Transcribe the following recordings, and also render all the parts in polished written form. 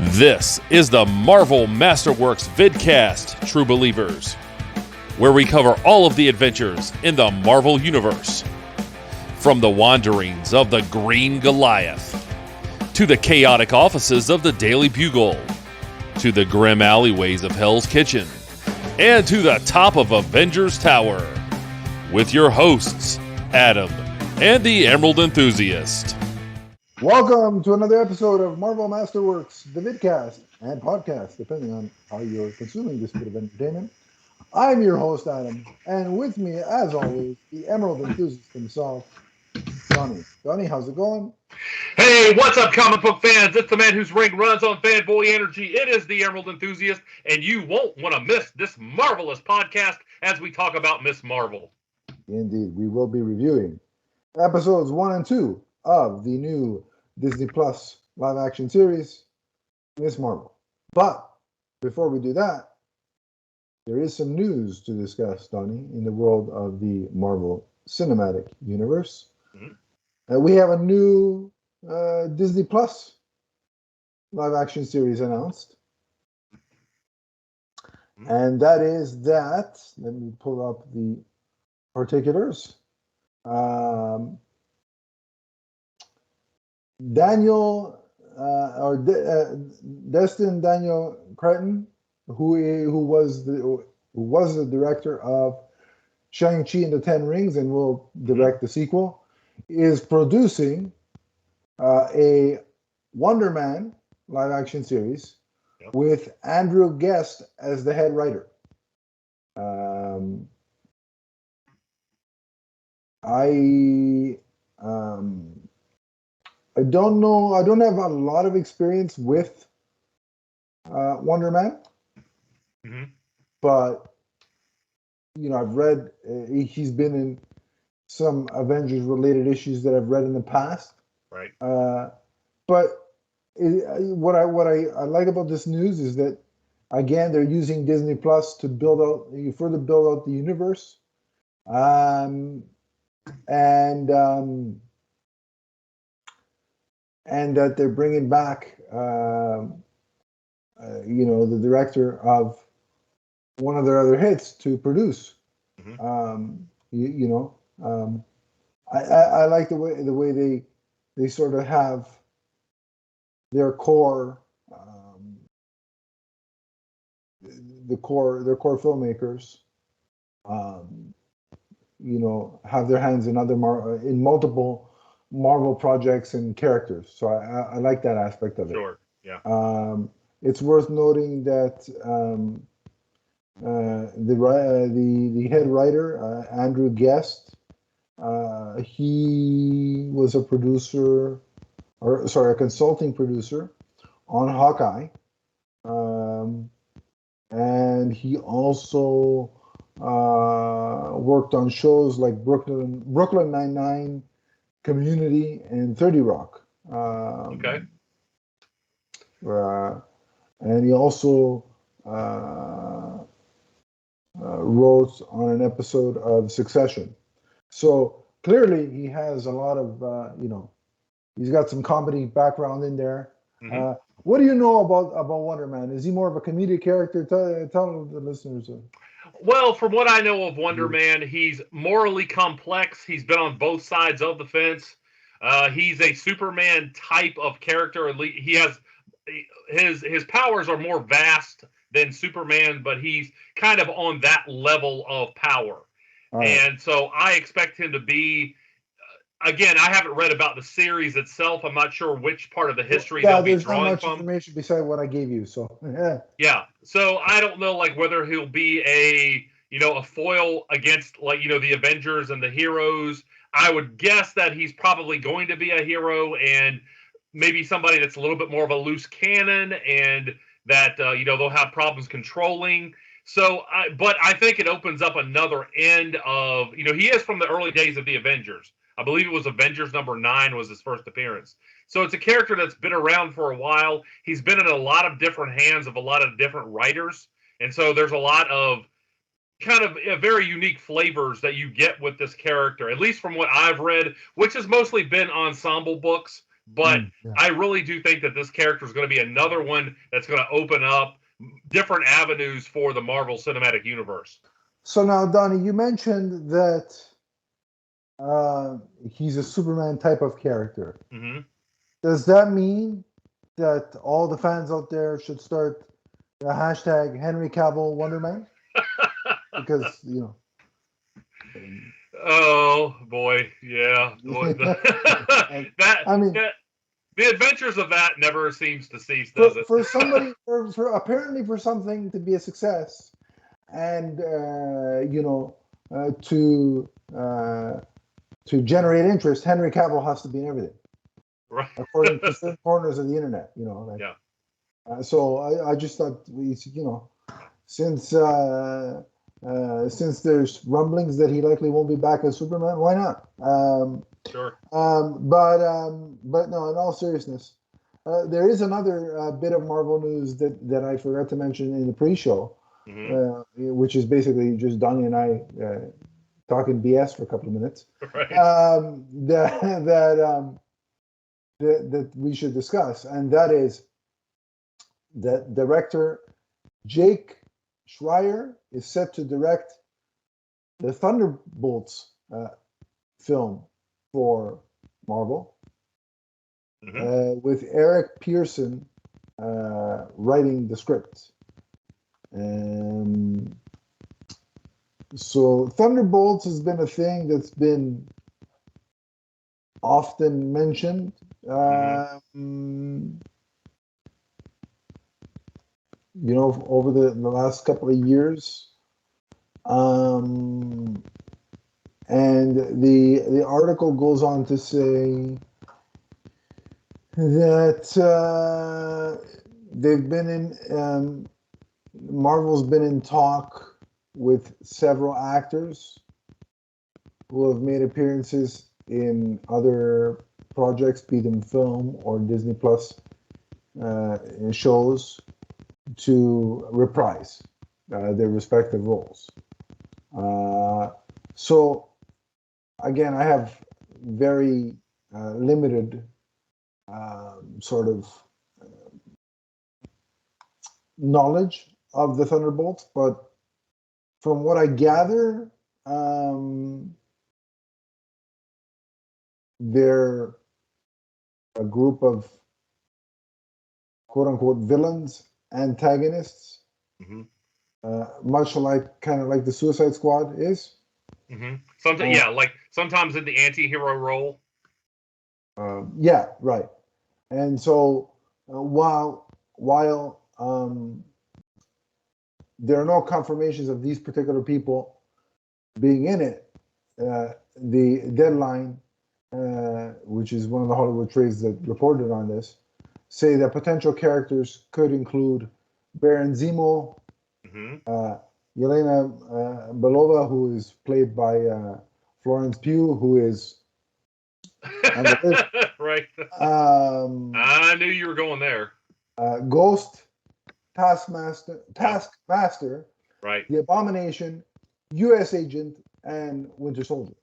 This is the Marvel Masterworks vidcast, True Believers, where we cover all of the adventures in the Marvel Universe. From the wanderings of the Green Goliath, to the chaotic offices of the Daily Bugle, to the grim alleyways of Hell's Kitchen, and to the top of Avengers Tower, with your hosts, Adam and the Emerald Enthusiast. Welcome to another episode of Marvel Masterworks, the vidcast and podcast, depending on how you're consuming this bit of entertainment. I'm your host, Adam, and with me, as always, the Emerald Enthusiast himself, Donnie. Donnie, how's it going? Hey, what's up, comic book fans? It's the man whose ring runs on fanboy energy. It is the Emerald Enthusiast, and you won't want to miss this marvelous podcast as we talk about Miss Marvel. Indeed, we will be reviewing episodes 1 and 2 of the new Disney Plus live-action series, Miss Marvel. But before we do that, there is some news to discuss, Donnie, in the world of the Marvel Cinematic Universe. Mm-hmm. We have a new Disney Plus live-action series announced. Mm-hmm. And that is that, let me pull up the particulars. Destin Daniel Cretton, who was the director of Shang-Chi and the Ten Rings and will direct the sequel, is producing a Wonder Man live-action series with Andrew Guest as the head writer. I don't know. I don't have a lot of experience with Wonder Man, but I've read. He's been in some Avengers-related issues that I've read in the past. Right. But what I like about this news is that again they're using Disney Plus to further build out the universe, and that they're bringing back, the director of one of their other hits to produce. Mm-hmm. I like the way they sort of have their core, their core filmmakers, have their hands in in multiple Marvel projects and characters. So I like that aspect of it. Sure. Yeah. It's worth noting that the head writer, Andrew Guest, he was a consulting producer on Hawkeye, and he also worked on shows like Brooklyn Nine-Nine, Community, and 30 Rock. Okay. And he also wrote on an episode of Succession. So clearly he has a lot of, he's got some comedy background in there. Mm-hmm. What do you know about Wonder Man? Is he more of a comedic character? Tell the listeners. Well, from what I know of Wonder Man, he's morally complex. He's been on both sides of the fence. He's a Superman type of character. He has his powers are more vast than Superman, but he's kind of on that level of power. Right. And so I expect him to be. Again, I haven't read about the series itself. I'm not sure which part of the history they'll be drawing from. There's not much information beside what I gave you, so yeah. So I don't know, whether he'll be a foil against the Avengers and the heroes. I would guess that he's probably going to be a hero and maybe somebody that's a little bit more of a loose cannon, and that they'll have problems controlling. So, but I think it opens up another end of he is from the early days of the Avengers. I believe it was Avengers number 9 was his first appearance. So it's a character that's been around for a while. He's been in a lot of different hands of a lot of different writers. And so there's a lot of kind of very unique flavors that you get with this character, at least from what I've read, which has mostly been ensemble books. But Yeah. I really do think that this character is going to be another one that's going to open up different avenues for the Marvel Cinematic Universe. So now, Donnie, you mentioned that he's a Superman type of character. Mm-hmm. Does that mean that all the fans out there should start the hashtag Henry Cavill Wonderman? Because, you know. Oh boy, yeah. that I mean, the adventures of that never seems to cease, does it? for somebody, for apparently for something to be a success, and to generate interest, Henry Cavill has to be in everything, Right. according to certain corners of the internet. You know, like, Yeah. So I just thought, since there's rumblings that he likely won't be back as Superman, why not? Sure. But no, in all seriousness, there is another bit of Marvel news that I forgot to mention in the pre-show, which is basically just Donnie and I talking BS for a couple of minutes. Right. That we should discuss, and that is that director Jake Schreier is set to direct the Thunderbolts film for Marvel, with Eric Pearson writing the script. So Thunderbolts has been a thing that's been often mentioned. Over the last couple of years. And the article goes on to say that they've been in Marvel's been in talk with several actors who have made appearances in other projects, be them film or Disney Plus shows, to reprise their respective roles. So again, I have very limited sort of knowledge of the Thunderbolts, but from what I gather, they're a group of quote-unquote villains, antagonists, much kind of like the Suicide Squad is. Sometimes in the anti-hero role. Yeah, right. And so while there are no confirmations of these particular people being in it, the Deadline, which is one of the Hollywood trades that reported on this, say that potential characters could include Baron Zemo, Yelena Belova, who is played by Florence Pugh, who is on the list. Right. I knew you were going there. Ghost, Taskmaster, right? The Abomination, U.S. Agent, and Winter Soldier.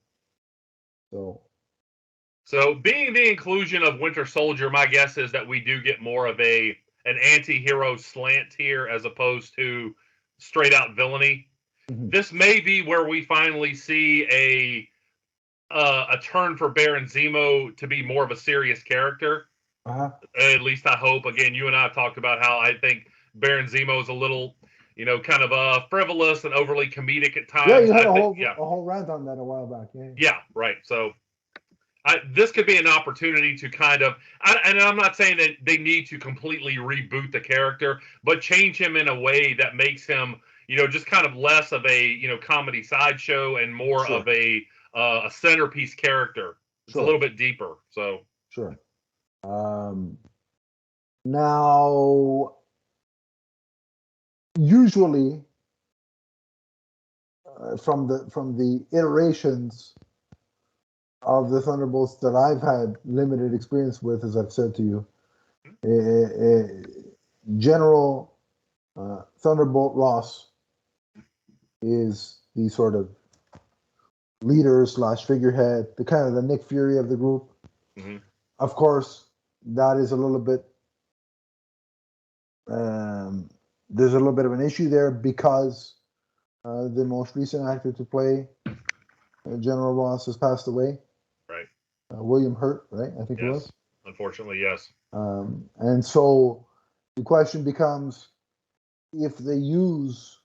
So being the inclusion of Winter Soldier, my guess is that we do get more of an anti-hero slant here as opposed to straight out villainy. This may be where we finally see a turn for Baron Zemo to be more of a serious character. At least I hope. Again, you and I have talked about how I think Baron Zemo is a little, kind of frivolous and overly comedic at times. Yeah, you had a whole rant on that a while back. Yeah, right. So this could be an opportunity to kind of, and I'm not saying that they need to completely reboot the character, but change him in a way that makes him, just kind of less of a, comedy sideshow and more of a centerpiece character. It's a little bit deeper. So now, usually, from the iterations of the Thunderbolts that I've had limited experience with, as I've said to you, General Thunderbolt Ross is the sort of leader / figurehead, the kind of the Nick Fury of the group. Of course, that is a little bit. There's a little bit of an issue there because the most recent actor to play General Ross has passed away. Right. William Hurt, right? I think it was. Unfortunately, yes. And so the question becomes, if they use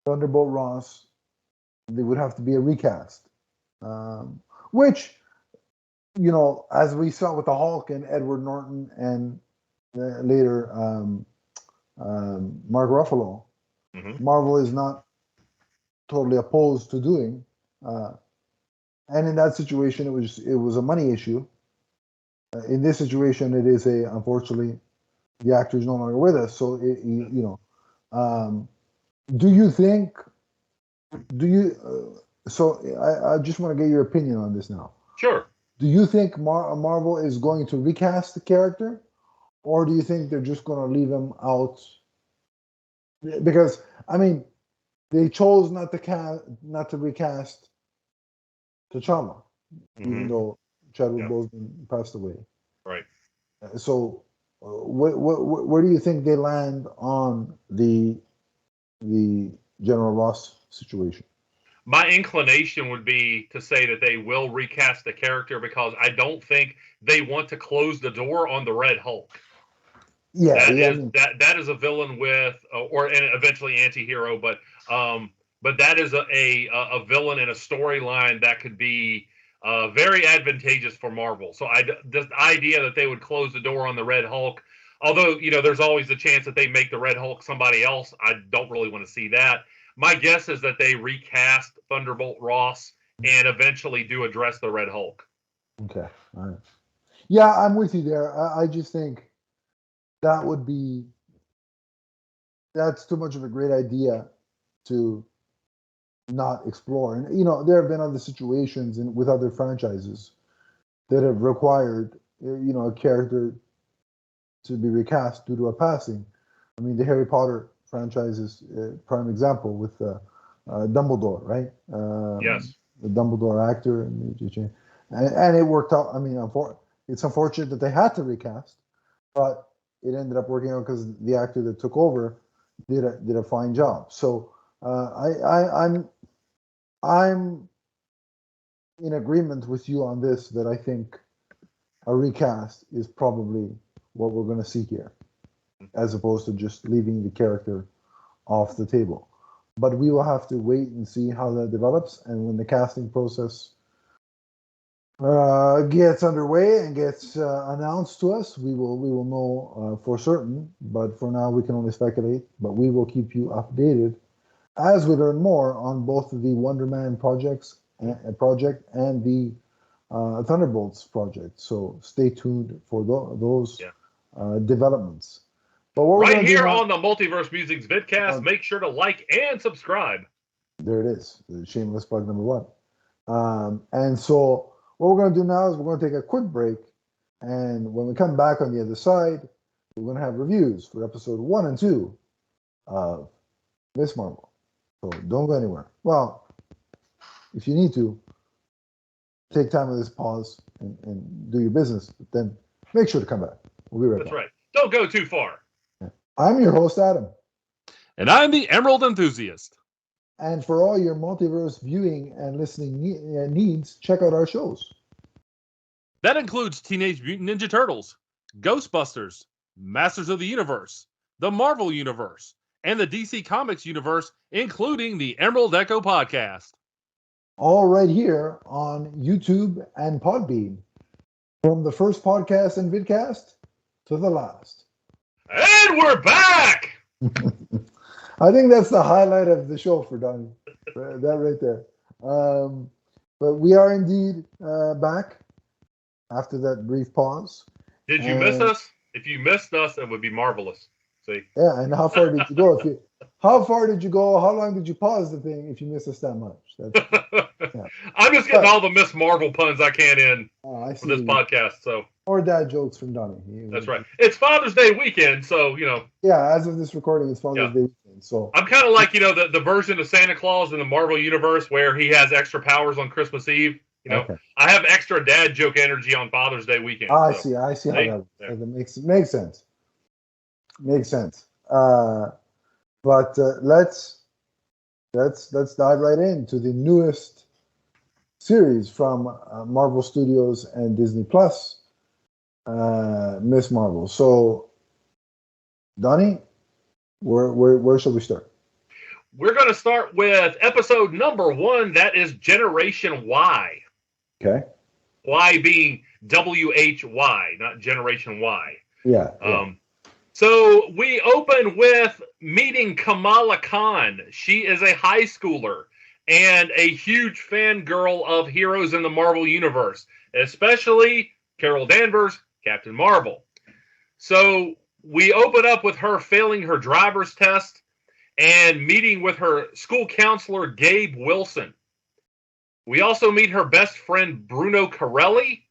Thunderbolt Ross, there would have to be a recast. Which, as we saw with the Hulk and Edward Norton and later Mark Ruffalo, Marvel is not totally opposed to doing. And in that situation, it was a money issue. In this situation, it is unfortunately, the actor is no longer with us. So, do you think? So I just want to get your opinion on this now. Sure. Do you think Marvel is going to recast the character, or do you think they're just going to leave him out? Because they chose not to recast T'Challa, even though Chadwick Boseman passed away. Right. So, where do you think they land on the General Ross situation? My inclination would be to say that they will recast the character because I don't think they want to close the door on the Red Hulk. Yeah, that is a villain with, and eventually anti-hero, but that is a villain in a storyline that could be very advantageous for Marvel. So the idea that they would close the door on the Red Hulk, although there's always the chance that they make the Red Hulk somebody else, I don't really want to see that. My guess is that they recast Thunderbolt Ross and eventually do address the Red Hulk. Okay, all right. Yeah, I'm with you there. I just think that's too much of a great idea to not explore. And there have been other situations with other franchises that have required a character to be recast due to a passing. The Harry Potter franchise is a prime example with Dumbledore, right? Yes. The Dumbledore actor, and it worked out. It's unfortunate that they had to recast, but it ended up working out because the actor that took over did a fine job. So I'm in agreement with you on this, that I think a recast is probably what we're going to see here, as opposed to just leaving the character off the table. But we will have to wait and see how that develops, and when the casting process gets underway and gets announced to us, we will know for certain. But for now, we can only speculate. But we will keep you updated as we learn more on both the Wonder Man project and the Thunderbolts project. So stay tuned for those developments. But right here on the Multiverse Musings vidcast, make sure to like and subscribe. There it is. The shameless plug number one. And so what we're going to do now is we're going to take a quick break. And when we come back on the other side, we're going to have reviews for episode 1 and 2 of Miss Marvel. So don't go anywhere. Well, if you need to, take time with this pause and do your business. But then make sure to come back. We'll be right back. That's right. Don't go too far. I'm your host, Adam. And I'm the Emerald Enthusiast. And for all your multiverse viewing and listening needs, check out our shows. That includes Teenage Mutant Ninja Turtles, Ghostbusters, Masters of the Universe, the Marvel Universe, and the DC Comics universe, including the Emerald Echo podcast. All right here on YouTube and Podbean. From the first podcast and vidcast to the last. And we're back! I think that's the highlight of the show for Donnie. That right there. But we are indeed back after that brief pause. Did you miss us? If you missed us, it would be marvelous. See? Yeah, and how far did you go? How far did you go? How long did you pause the thing if you missed us that much? I'm just getting all the Miss Marvel puns I can in for this podcast. So or dad jokes from Donnie. That's right. It's Father's Day weekend, so Yeah, as of this recording, it's Father's Day weekend. So I'm kind of like the version of Santa Claus in the Marvel universe where he has extra powers on Christmas Eve. Okay. I have extra dad joke energy on Father's Day weekend. I so. see. I see how that Yeah. makes sense. Makes sense. But let's dive right into the newest series from Marvel Studios and Disney Plus, Miss Marvel. So, Donnie, where should we start? We're going to start with episode number 1. That is Generation Y. Okay. Y being WHY, not Generation Y. Yeah. So we open with meeting Kamala Khan. She is a high schooler and a huge fangirl of heroes in the Marvel Universe, especially Carol Danvers, Captain Marvel. So we open up with her failing her driver's test and meeting with her school counselor, Gabe Wilson. We also meet her best friend, Bruno Corelli,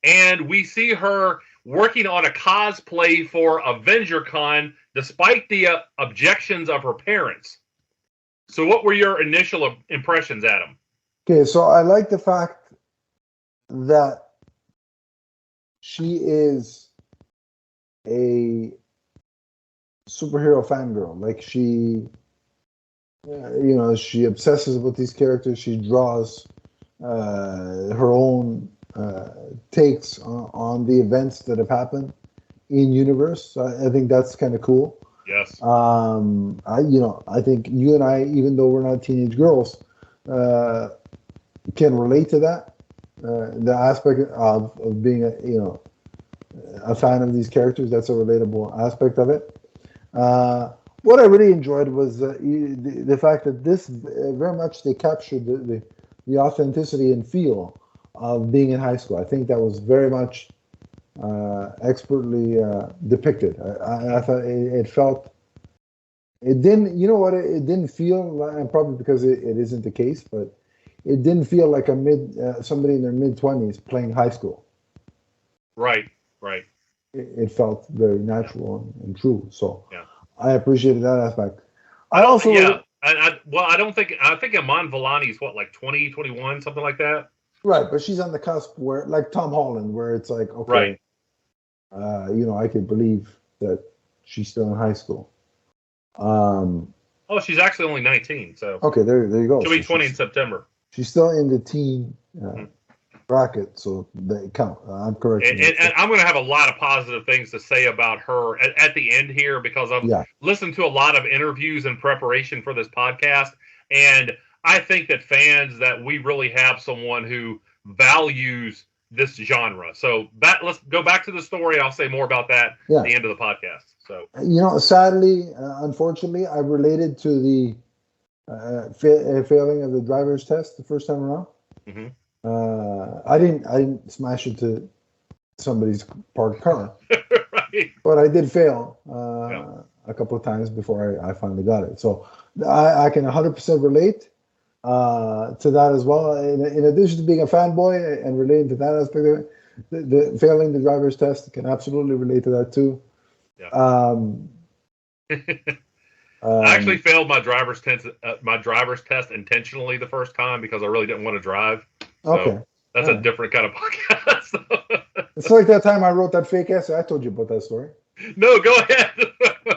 and we see her working on a cosplay for AvengerCon despite the objections of her parents. So what were your initial impressions, Adam? Okay, so I like the fact that she is a superhero fangirl. Like she obsesses with these characters. She draws her own takes on the events that have happened in universe. I think that's kind of cool. Yes. I think you and I, even though we're not teenage girls, can relate to that. The aspect of being a fan of these characters. That's a relatable aspect of it. What I really enjoyed was the fact that this very much they captured the authenticity and feel of being in high school. I think that was very much expertly depicted. I thought it felt, it didn't, it didn't feel, and probably because it isn't the case, but it didn't feel like somebody in their mid-20s playing high school. Right. It felt very natural and true. So yeah. I appreciated that aspect. I think Iman Vellani's like 20, 21, something like that. Right, but she's on the cusp where, like Tom Holland, where it's like, okay, right. I can believe that she's still in high school. She's actually only 19, so okay, there you go. She'll be 20 in September. She's still in the teen bracket, so they count. I'm correct. And I'm going to have a lot of positive things to say about her at the end here because I've listened to a lot of interviews in preparation for this podcast, and I think that fans that we really have someone who values this genre. So let's go back to the story. I'll say more about that at the end of the podcast. So sadly, unfortunately, I related to the failing of the driver's test the first time around. Mm-hmm. I didn't smash into somebody's parked car, right. But I did fail a couple of times before I finally got it. So I can 100% relate to that as well. In addition to being a fanboy and relating to that aspect of it, the failing the driver's test can absolutely relate to that too. Yeah. I actually failed my driver's test intentionally the first time because I really didn't want to drive. So okay. That's a different kind of podcast. It's like that time I wrote that fake essay. I told you about that story. No, go ahead.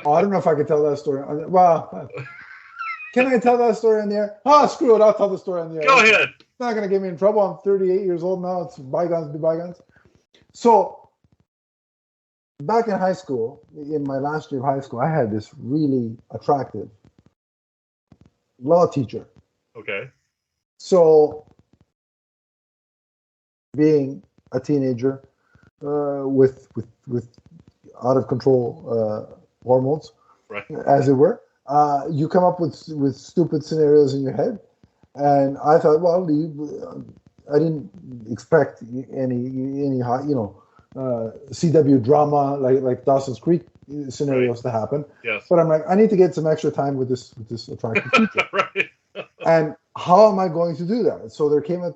I don't know if I could tell that story. Well, can I tell that story on the air? Oh, screw it. I'll tell the story on the air. Go ahead. It's not going to get me in trouble. I'm 38 years old now. It's bygones be bygones. So, back in high school, in my last year of high school, I had this really attractive law teacher. Okay. So, being a teenager with out of control hormones, right, as it were, you come up with stupid scenarios in your head, and I thought, well, I didn't expect any high, CW drama like Dawson's Creek scenarios to happen. Yes. But I'm like, I need to get some extra time with this attractive teacher. Right. And how am I going to do that? So there came a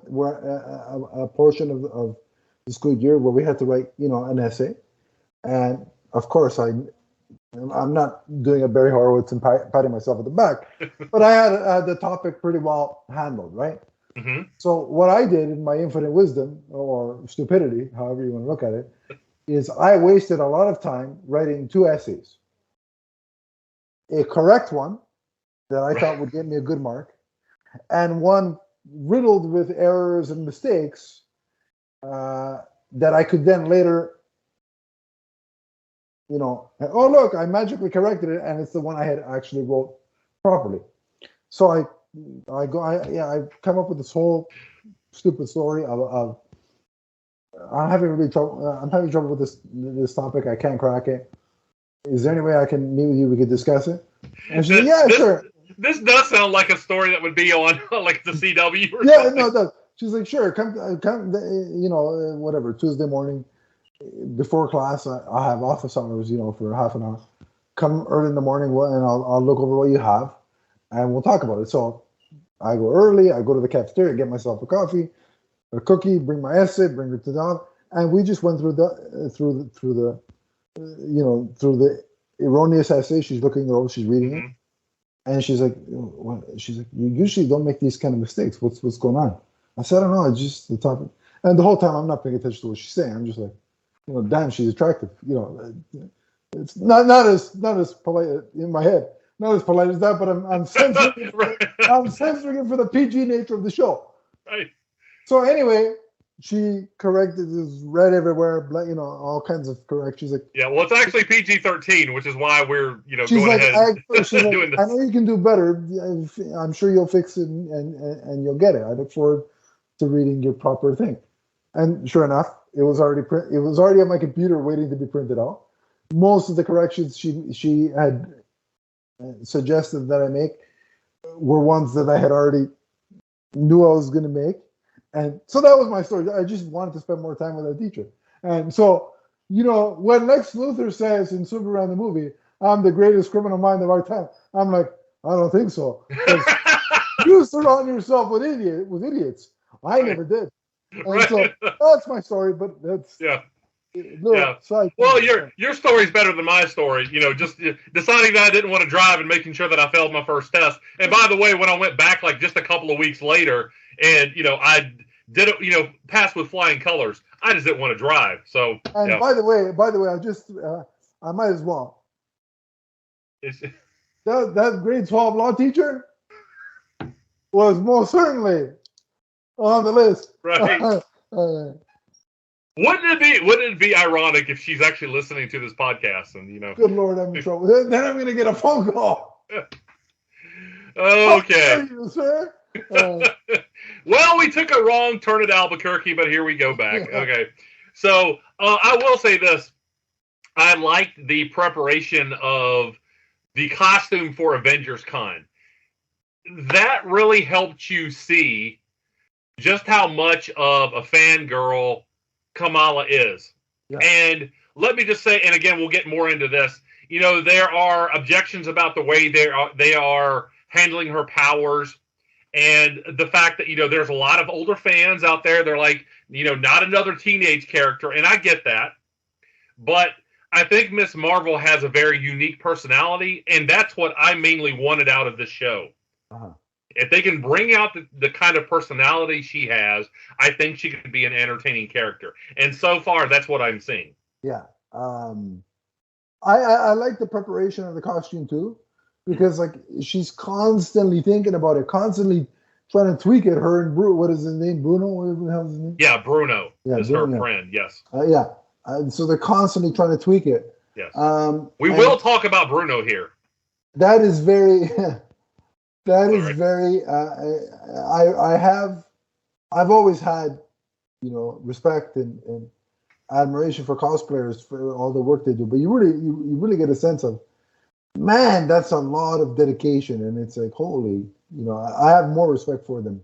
portion of the school year where we had to write, an essay, and of course I'm not doing a Barry Horowitz and patting myself at the back, but I had the topic pretty well handled, right? Mm-hmm. So what I did in my infinite wisdom or stupidity, however you want to look at it, is I wasted a lot of time writing 2 essays. A correct one that I thought would get me a good mark, and one riddled with errors and mistakes that I could then later, oh look, I magically corrected it, and it's the one I had actually wrote properly. So I come up with this whole stupid story of I'm having trouble with this topic. I can't crack it. Is there any way I can meet with you? We could discuss it. And she's like, yeah, sure. This does sound like a story that would be on like the CW or yeah, something. No, it does. She's like, sure, come, whatever, Tuesday morning before class. I have office hours, for half an hour. Come early in the morning, and I'll look over what you have, and we'll talk about it. So I go early. I go to the cafeteria, get myself a coffee, a cookie, bring my essay, bring it to Don, and we just went through the erroneous essay. She's looking over, she's reading it, and she's like, you usually don't make these kind of mistakes. What's going on? I said, I don't know. It's just the topic. And the whole time I'm not paying attention to what she's saying. I'm just like, damn, she's attractive. It's not as polite in my head, not as polite as that, but I'm censoring it. Right. I'm censoring it for the PG nature of the show. Right. So anyway, she corrected, is red everywhere, all kinds of corrections. Like, yeah, well, it's actually PG-13, which is why we're she's going like, ahead doing this. I know you can do better. I'm sure you'll fix it and you'll get it. I look forward to reading your proper thing. And sure enough, it was already on my computer waiting to be printed out. Most of the corrections she had suggested that I make were ones that I had already knew I was going to make. And so that was my story. I just wanted to spend more time with that teacher. And so, when Lex Luthor says in Superman the movie, I'm the greatest criminal mind of our time, I'm like, I don't think so. You surround yourself with idiots. I never did. And so that's my story, but that's side. Well, your story's better than my story. Just deciding that I didn't want to drive and making sure that I failed my first test. And by the way, when I went back like just a couple of weeks later, and I did it, pass with flying colors, I just didn't want to drive. So. And by the way, I might as well. That grade 12 law teacher was most certainly on the list. Right. Wouldn't it be ironic if she's actually listening to this podcast and Good Lord, I'm in trouble. Then I'm going to get a phone call. Okay. You, sir? Well, we took a wrong turn at Albuquerque, but here we go back. Okay. So I will say this. I liked the preparation of the costume for Avengers Con. That really helped you see just how much of a fangirl Kamala is. Yeah. And let me just say, and again, we'll get more into this, there are objections about the way they are handling her powers, and the fact that, there's a lot of older fans out there. They're like, not another teenage character. And I get that. But I think Miss Marvel has a very unique personality, and that's what I mainly wanted out of this show. Uh-huh. If they can bring out the kind of personality she has, I think she could be an entertaining character. And so far, that's what I'm seeing. Yeah. I like the preparation of the costume, too, because, she's constantly thinking about it, constantly trying to tweak it. Her and Bruno, what is his name? Bruno? What the hell is his name? Yeah, Bruno is her friend, yes. So they're constantly trying to tweak it. Yes. We will talk about Bruno here. That is very... very. I've always had, respect and admiration for cosplayers for all the work they do. But you really get a sense of, man, that's a lot of dedication, and it's like, holy, I have more respect for them.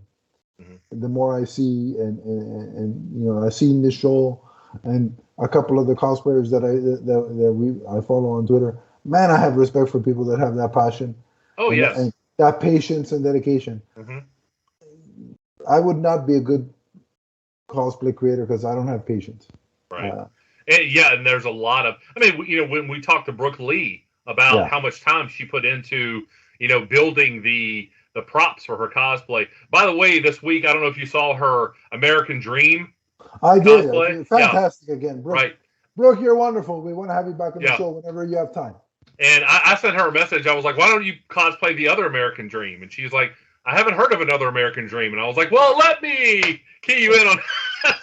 Mm-hmm. The more I see, and I've seen this show, and a couple of the cosplayers that I follow on Twitter. Man, I have respect for people that have that passion. Oh, yes. And that patience and dedication. Mm-hmm. I would not be a good cosplay creator because I don't have patience. Right. And there's a lot of, when we talked to Brooke Lee about how much time she put into, building the the props for her cosplay. By the way, this week, I don't know if you saw her American Dream I did. cosplay. Fantastic again, Brooke. Right. Brooke, you're wonderful. We want to have you back on the Yeah. show whenever you have time. And I sent her a message. I was like, why don't you cosplay the other American Dream? And she's like, I haven't heard of another American Dream. And I was like, well, let me key you in on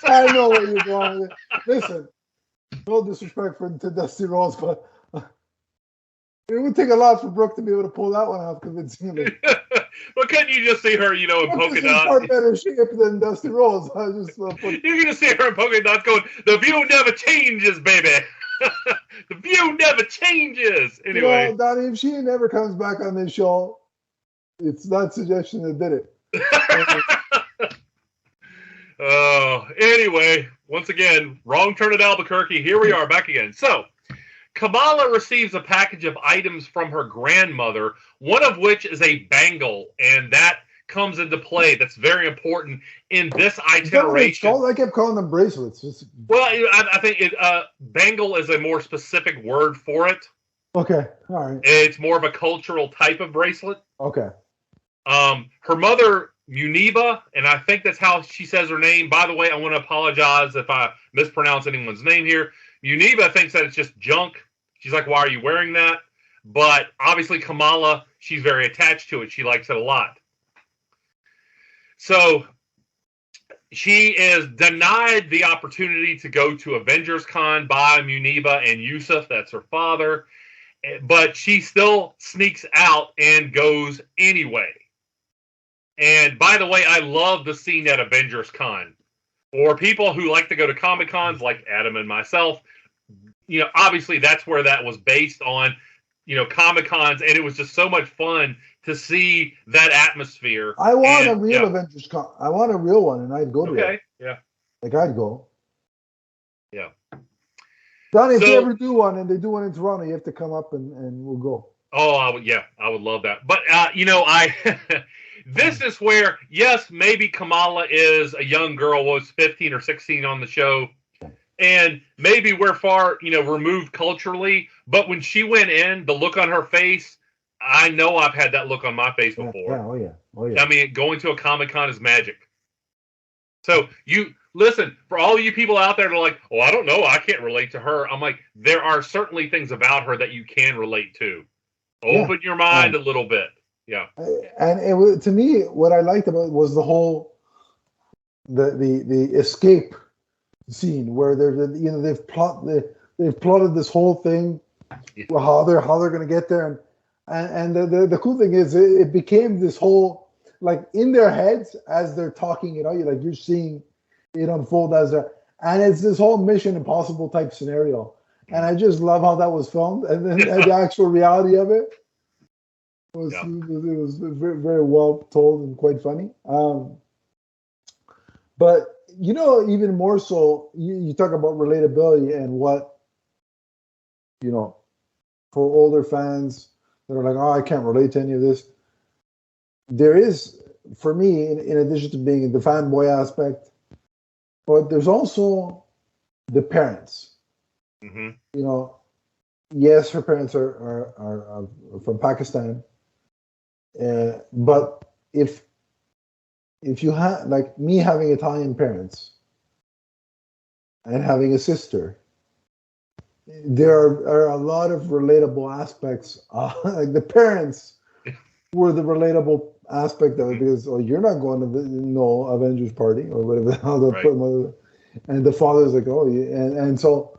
I know what you're going with. Listen, no disrespect to Dusty Rhodes, but it would take a lot for Brooke to be able to pull that one off convincingly. But couldn't you just see her, in polka Brooke is in dots? far better shape than Dusty Rhodes. You can just see her in polka dots going, the view never changes, baby. The view never changes. Anyway. Donnie, if she never comes back on this show, it's not suggestion that did it. Anyway, once again, wrong turn at Albuquerque. Here we are back again. So, Kamala receives a package of items from her grandmother, one of which is a bangle, and that comes into play. That's very important in this itineration. I kept calling them bracelets. Well, I think bangle is a more specific word for it. Okay, all right. It's more of a cultural type of bracelet. Okay. Her mother, Muniba, and I think that's how she says her name. By the way, I want to apologize if I mispronounce anyone's name here. Muniba thinks that it's just junk. She's like, why are you wearing that? But obviously Kamala, she's very attached to it. She likes it a lot. So she is denied the opportunity to go to Avengers Con by Muniba and Yusuf. That's her father. But she still sneaks out and goes anyway. And by the way, I love the scene at Avengers Con. For people who like to go to Comic Cons, like Adam and myself, obviously that's where that was based on, Comic Cons, and it was just so much fun to see that atmosphere. I want a real Avengers Con. I want a real one, and I'd go to it. Okay, yeah. Like, I'd go. Yeah. Donnie, if they ever do one, and they do one in Toronto, you have to come up and we'll go. Oh, I would love that. But, this is where, yes, maybe Kamala is a young girl, was 15 or 16 on the show, and maybe we're far, removed culturally, but when she went in, the look on her face, I know I've had that look on my face before. Yeah, oh yeah. I mean, going to a Comic-Con is magic. So, listen, for all you people out there that are like, oh, I don't know, I can't relate to her. I'm like, there are certainly things about her that you can relate to. Open your mind a little bit. Yeah. And to me, what I liked about it was the whole, the escape scene where they've plotted this whole thing, how they're going to get there, and the cool thing is it became this whole, like, in their heads as they're talking it out, you're seeing it unfold and it's this whole Mission Impossible type scenario, and I just love how that was filmed, and then the actual reality of it. It was very, very well told and quite funny. But, even more so, you talk about relatability and what, for older fans that are like, oh, I can't relate to any of this. There is, for me, in addition to being the fanboy aspect, but there's also the parents. Mm-hmm. Yes, her parents are from Pakistan. But if you have, like me, having Italian parents and having a sister, there are a lot of relatable aspects. Like the parents were the relatable aspect of it, because you're not going to the Avengers party or whatever the hell they'll put them, and the father's like, oh, and so,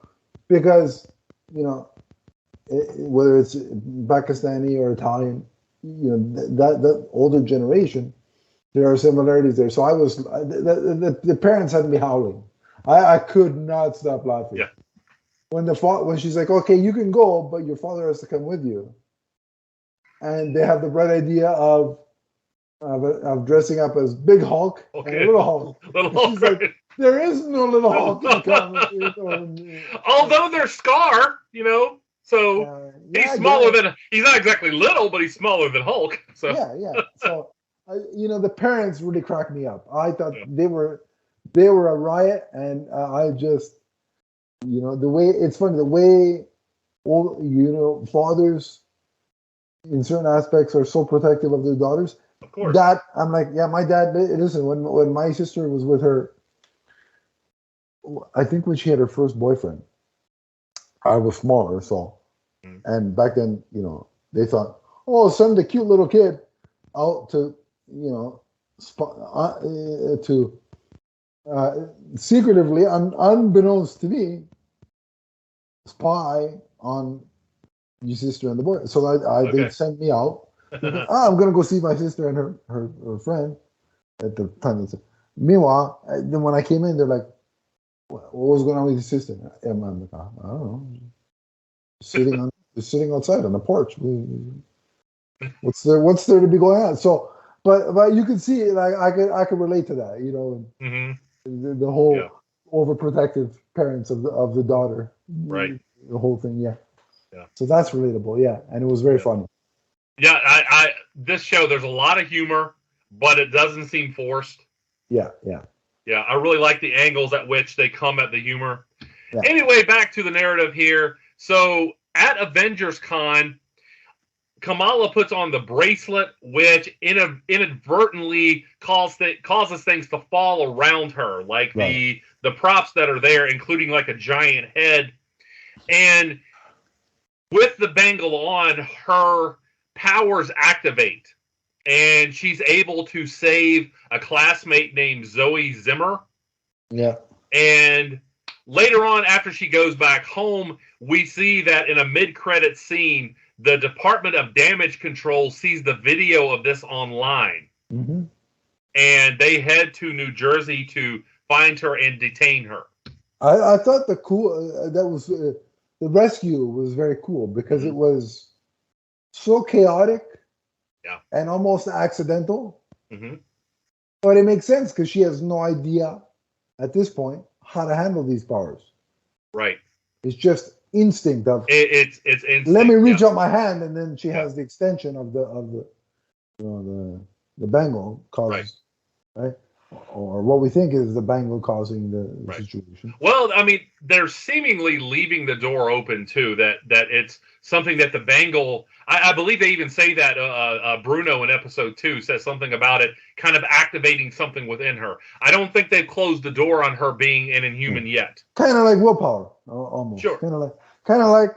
because whether it's Pakistani or Italian, that older generation, there are similarities there. So I was the parents had me howling. I could not stop laughing. Yeah. When she's like, okay, you can go, but your father has to come with you, and they have the bright idea of dressing up as Big Hulk and Little Hulk. She's like, there is no Little Hulk in the comic. Although there's Scar, So he's smaller than, he's not exactly little, but he's smaller than Hulk. So yeah. So the parents really cracked me up. I thought they were a riot, and I just, the way it's funny, the way fathers in certain aspects are so protective of their daughters. Of course. That I'm like, yeah, my dad. Listen, when my sister was with her, I think when she had her first boyfriend, I was smaller, so, and back then, they thought, oh, send the cute little kid out to, to secretively, unbeknownst to me, spy on your sister and the boy. So they sent me out. I'm gonna go see my sister and her friend at the time. Meanwhile, then when I came in, they're like, "What was going on with your sister?" I'm like, "I don't know, sitting outside on the porch. What's there to be going on?" So, but you can see, like, I could relate to that, the whole overprotective parents of the daughter, right? The whole thing, yeah. So that's relatable, yeah, and it was very funny. Yeah, I this show, there's a lot of humor, but it doesn't seem forced. Yeah. Yeah, I really like the angles at which they come at the humor. Yeah. Anyway, back to the narrative here. So at Avengers Con, Kamala puts on the bracelet, which inadvertently causes things to fall around her, like the props that are there, including like a giant head. And with the bangle on, her powers activate, and she's able to save a classmate named Zoe Zimmer. Yeah. And later on, after she goes back home, we see that in a mid-credit scene, the Department of Damage Control sees the video of this online. Mm-hmm. And they head to New Jersey to find her and detain her. I thought the rescue was very cool because it was so chaotic and almost accidental. Mm-hmm. But it makes sense because she has no idea at this point how to handle these powers. Right. It's just instinct of it's instinct. Let me reach out my hand, and then she has the extension of the bangle causes, right? Or what we think is the bangle causing the situation. Well, I mean, they're seemingly leaving the door open too. That it's something that the bangle. I believe they even say that Bruno in episode 2 says something about it kind of activating something within her. I don't think they've closed the door on her being an Inhuman yet. Kind of like willpower, almost. Sure. Kind of like.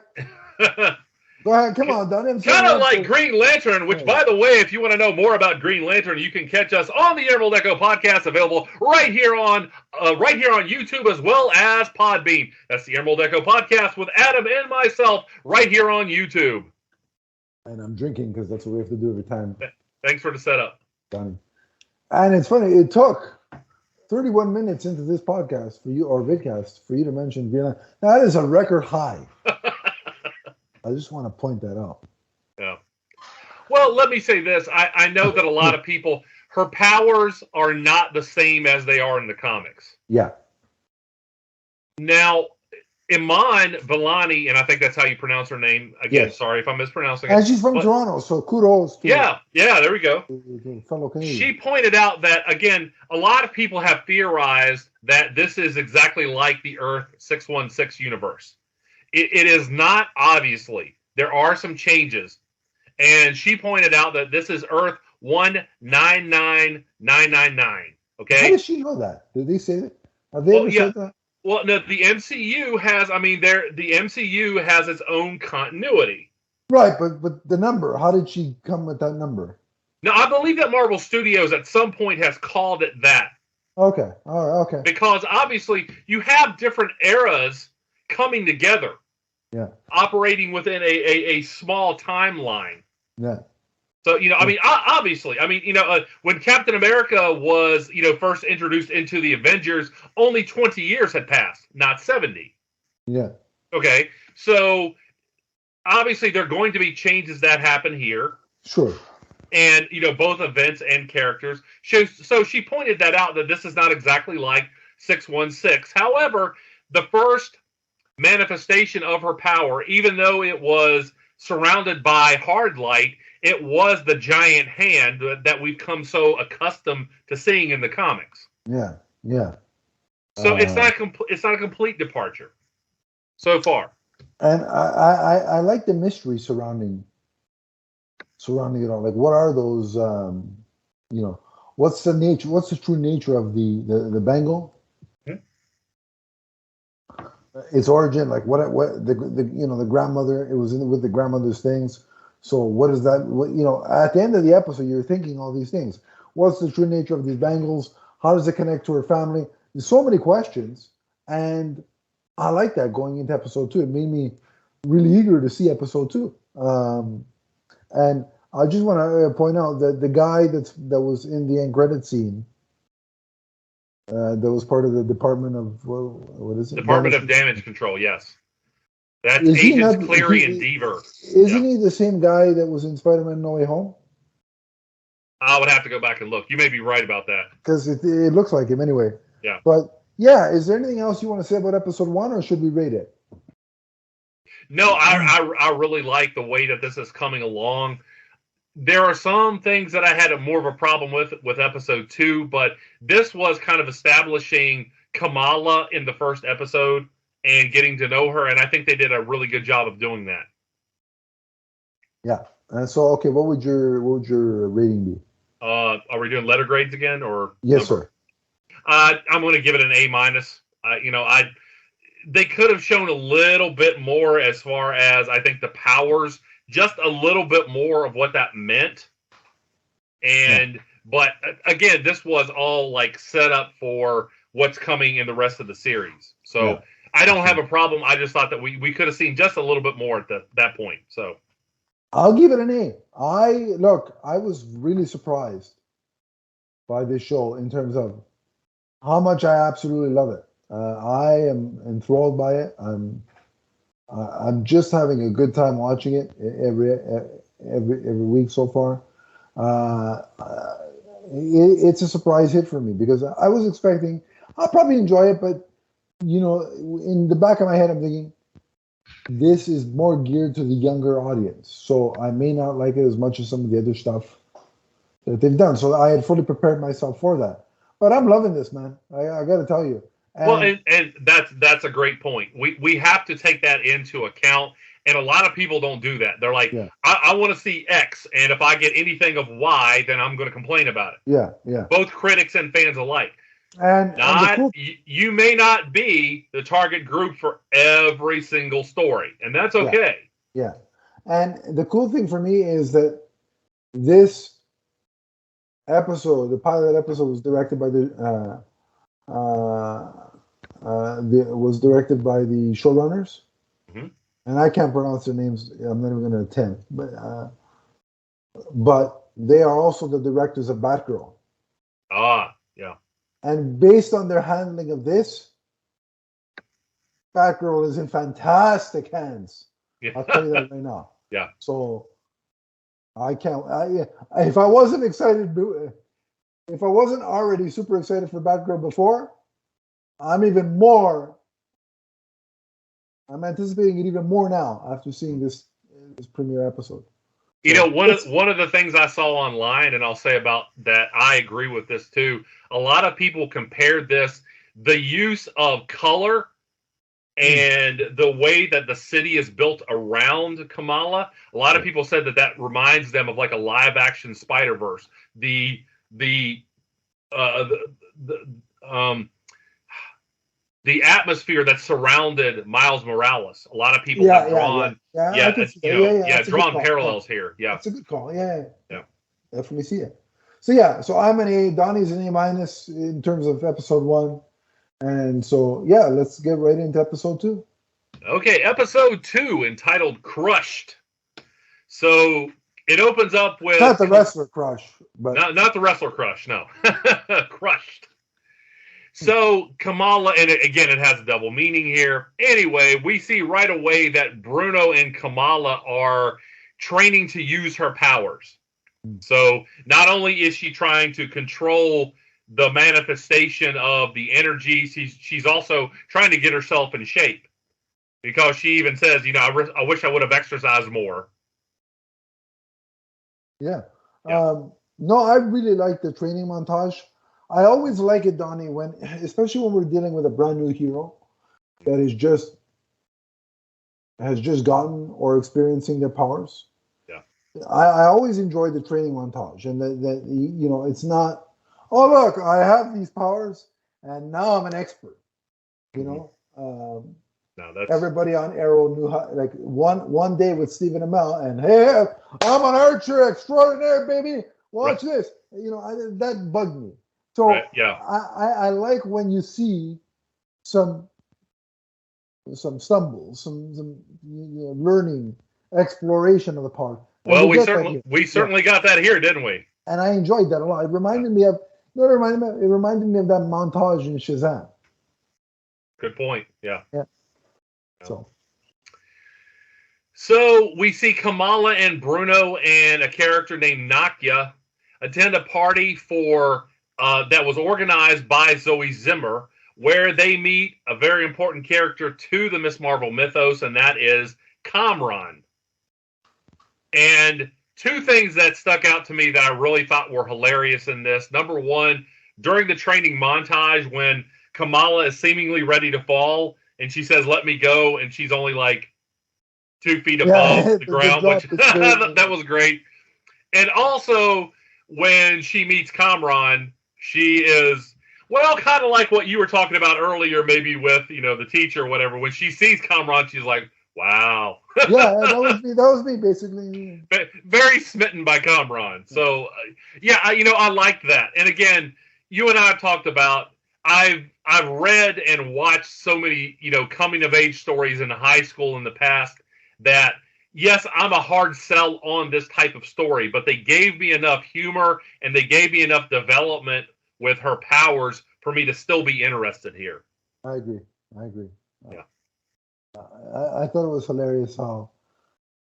Go ahead, come on, Donnie. Kind of like Green Lantern, which, by the way, if you want to know more about Green Lantern, you can catch us on the Emerald Echo podcast, available right here on YouTube as well as Podbean. That's the Emerald Echo podcast with Adam and myself right here on YouTube. And I'm drinking because that's what we have to do every time. Thanks for the setup, Donnie. And it's funny, it took 31 minutes into this podcast for you, or vidcast, for you to mention Vienna. That is a record high. I just want to point that out. Yeah. Well, let me say this. I know that a lot of people, her powers are not the same as they are in the comics. Yeah. Now, Iman Vellani, and I think that's how you pronounce her name. Again, sorry if I'm mispronouncing it. And she's from Toronto, so kudos to there we go. Fellow Canadian. She pointed out that, again, a lot of people have theorized that this is exactly like the Earth 616 universe. It is not, obviously. There are some changes. And she pointed out that this is Earth 199999. Okay? How does she know that? Did they say that? Have they ever said that? Well, no, the MCU has, the MCU has its own continuity. Right, but the number, how did she come with that number? Now, I believe that Marvel Studios at some point has called it that. Okay, all right, okay. Because, obviously, you have different eras coming together. Yeah. Operating within a small timeline. Yeah. So, obviously, when Captain America was, first introduced into the Avengers, only 20 years had passed, not 70. Yeah. Okay. So, obviously, there are going to be changes that happen here. Sure. And, both events and characters. So she pointed that out, that this is not exactly like 616. However, the first manifestation of her power, even though it was surrounded by hard light, it was the giant hand that we've come so accustomed to seeing in the comics. Yeah. So it's not a complete departure so far. And I like the mystery surrounding it all. Like, what are those what's the nature? What's the true nature of the Bengal? Its origin, like what the grandmother. It was with the grandmother's things. So what is that? At the end of the episode, you're thinking all these things. What's the true nature of these Bengals? How does it connect to her family? There's so many questions, and I like that going into episode 2. It made me really eager to see episode 2. And I just want to point out that the guy that was in the end credit scene, that was part of the Department of what is it? Department of Damage Control. Yes, that's Is he Agents not- Cleary he- and Deaver. Isn't he the same guy that was in Spider-Man No Way Home? I would have to go back and look. You may be right about that. Because it looks like him anyway. Yeah. But yeah, is there anything else you want to say about episode 1, or should we rate it? No, I really like the way that this is coming along. There are some things that I had more of a problem with episode 2, but this was kind of establishing Kamala in the first episode and getting to know her, and I think they did a really good job of doing that. Yeah. And so, okay, what would your rating be? Are we doing letter grades again, or Yes, number? sir. I'm going to give it an A-. They could have shown a little bit more as far as I think the powers, just a little bit more of what that meant. But again, this was all like set up for what's coming in the rest of the series. So Yeah. I don't have a problem. I just thought that we could have seen just a little bit more at that point. So I'll give it an A. I was really surprised by this show in terms of how much I absolutely love it. I am enthralled by it. I'm just having a good time watching it every week so far. It's a surprise hit for me because I was expecting I'll probably enjoy it, but in the back of my head, I'm thinking this is more geared to the younger audience, so I may not like it as much as some of the other stuff that they've done. So I had fully prepared myself for that. But I'm loving this, man. I got to tell you. And that's a great point. We have to take that into account, and a lot of people don't do that. They're like, Yeah. I want to see X, and if I get anything of Y, then I'm going to complain about it. Yeah. Both critics and fans alike. And You may not be the target group for every single story, and that's okay. Yeah. And the cool thing for me is that this episode, the pilot episode, was directed by the showrunners, and I can't pronounce their names. I'm not even going to attempt, but they are also the directors of Batgirl. Yeah. And based on their handling of this, Batgirl is in fantastic hands. Yeah. I'll tell you that right now. Yeah. So I can't. If I wasn't excited, if I wasn't already super excited for Batgirl before, I'm anticipating it even more now after seeing this premiere episode. One of the things I saw online, and I'll say about that, I agree with this too. A lot of people compared the use of color and the way that the city is built around Kamala. A lot of people said that reminds them of like a live action Spider-Verse. The atmosphere that surrounded Miles Morales. A lot of people have drawn, drawn parallels here. Yeah, that's a good call. Yeah. Definitely see it. So I'm an A. Donnie's an A- in terms of episode 1, and so let's get right into episode 2. Okay, episode 2 entitled "Crushed." So it opens up with not the wrestler crush, but not the wrestler crush. No, crushed. So Kamala, and again, it has a double meaning here. Anyway, we see right away that Bruno and Kamala are training to use her powers. So not only is she trying to control the manifestation of the energy, she's also trying to get herself in shape. Because she even says, I wish I would have exercised more. Yeah. No, I really like the training montage. I always like it, Donnie, especially when we're dealing with a brand new hero that has just gotten or experiencing their powers. Yeah. I always enjoy the training montage, and that you know, it's not, oh look, I have these powers, and now I'm an expert. You know, No, that's everybody on Arrow knew how. Like one day with Stephen Amell, and hey, I'm an archer extraordinaire, baby. Watch this. You know, that bugged me. So yeah. I like when you see some stumbles, some learning, exploration of the park. Well, we certainly got that here, didn't we? And I enjoyed that a lot. It reminded me of it reminded me of that montage in Shazam. Good point. Yeah. So we see Kamala and Bruno and a character named Nakia attend a party for that was organized by Zoe Zimmer, where they meet a very important character to the Miss Marvel mythos, and that is Kamran. And two things that stuck out to me that I really thought were hilarious in this. Number one, during the training montage, when Kamala is seemingly ready to fall, and she says, "Let me go," and she's only like 2 feet above the ground, which that was great. And also, when she meets Kamran, she is, well, kind of like what you were talking about earlier, maybe with, you know, the teacher or whatever. When she sees Kamran, she's like, wow. Yeah, that was me basically. Very smitten by Kamran. So, I liked that. And again, you and I have talked about, I've read and watched so many, coming of age stories in high school in the past that, yes, I'm a hard sell on this type of story, but they gave me enough humor and they gave me enough development with her powers for me to still be interested here. I agree. Yeah. I thought it was hilarious how,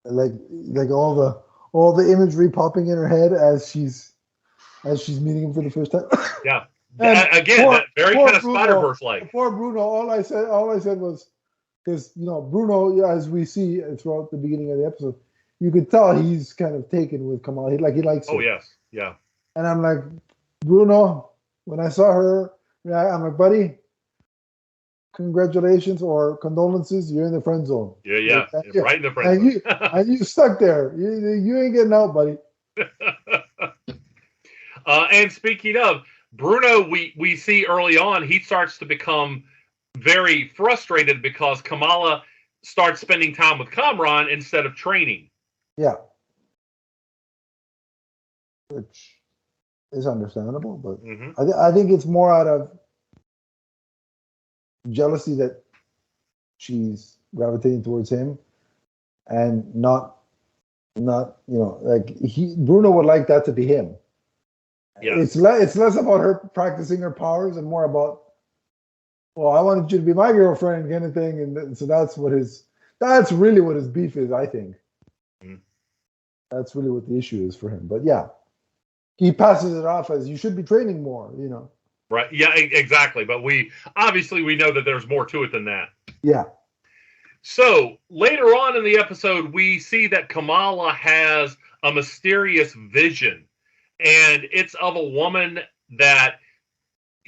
like all the imagery popping in her head as she's meeting him for the first time. Yeah. Again, that very kind of Spider-Verse like. Poor Bruno. All I said was, because Bruno, as we see throughout the beginning of the episode, you could tell he's kind of taken with Kamala. He likes her. Oh yes, yeah. And I'm like, Bruno, when I saw her, I'm like, buddy, congratulations or condolences, you're in the friend zone. Yeah. Right in the friend zone. And you stuck there. You ain't getting out, buddy. And speaking of Bruno, we see early on he starts to become very frustrated because Kamala starts spending time with Kamran instead of training. Yeah. Which is understandable, but I think it's more out of jealousy that she's gravitating towards him, and not like Bruno would like that to be him. Yeah. It's less about her practicing her powers and more about, well, I wanted you to be my girlfriend kind of thing, and so that's really what his beef is, I think. That's really what the issue is for him. But yeah, he passes it off as, you should be training more, Right. Yeah, exactly. But we know that there's more to it than that. Yeah. So later on in the episode, we see that Kamala has a mysterious vision, and it's of a woman that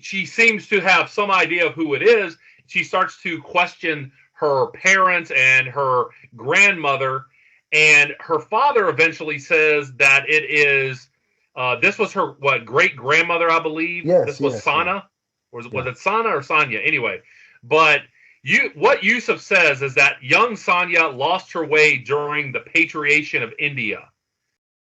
she seems to have some idea of who it is. She starts to question her parents and her grandmother, and her father eventually says that it is, this was her, great grandmother, I believe. Yes, this was Sana. Was it Sana or Sanya? Anyway, but what Yusuf says is that young Sanya lost her way during the patriation of India,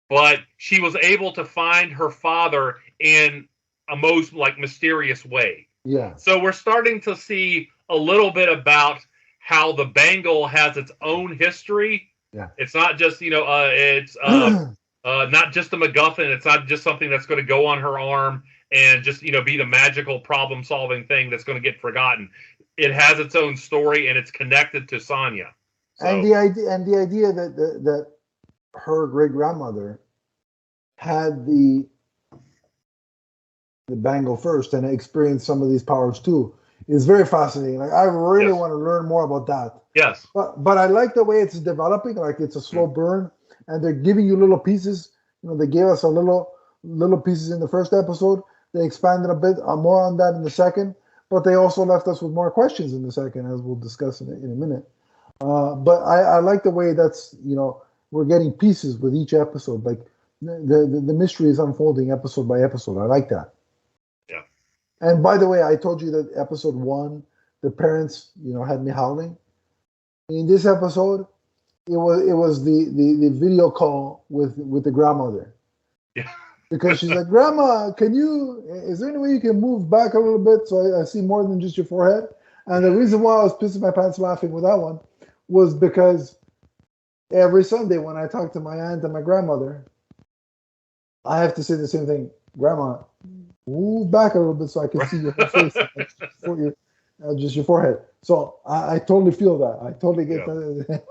but she was able to find her father in a most mysterious way. Yeah. So we're starting to see a little bit about how the bangle has its own history. Yeah. It's not just, it's not just a MacGuffin. It's not just something that's going to go on her arm and just, be the magical problem-solving thing that's going to get forgotten. It has its own story, and it's connected to Sanya. So, and the idea that her great grandmother had the bangle first and experienced some of these powers too is very fascinating. Like, I really want to learn more about that. Yes. But I like the way it's developing. Like, it's a slow burn, and they're giving you little pieces. They gave us a little pieces in the first episode. They expanded a bit more on that in the second, but they also left us with more questions in the second, as we'll discuss in a minute. But I like the way that's, we're getting pieces with each episode. Like the mystery is unfolding episode by episode. I like that. Yeah. And by the way, I told you that episode 1, the parents, had me howling. In this episode, it was the video call with the grandmother. Yeah. Because she's like, Grandma, is there any way you can move back a little bit so I see more than just your forehead? And the reason why I was pissing my pants laughing with that one was because every Sunday when I talk to my aunt and my grandmother, I have to say the same thing. Grandma, move back a little bit so I can see your whole face, just your forehead. So I totally feel that. I totally get that.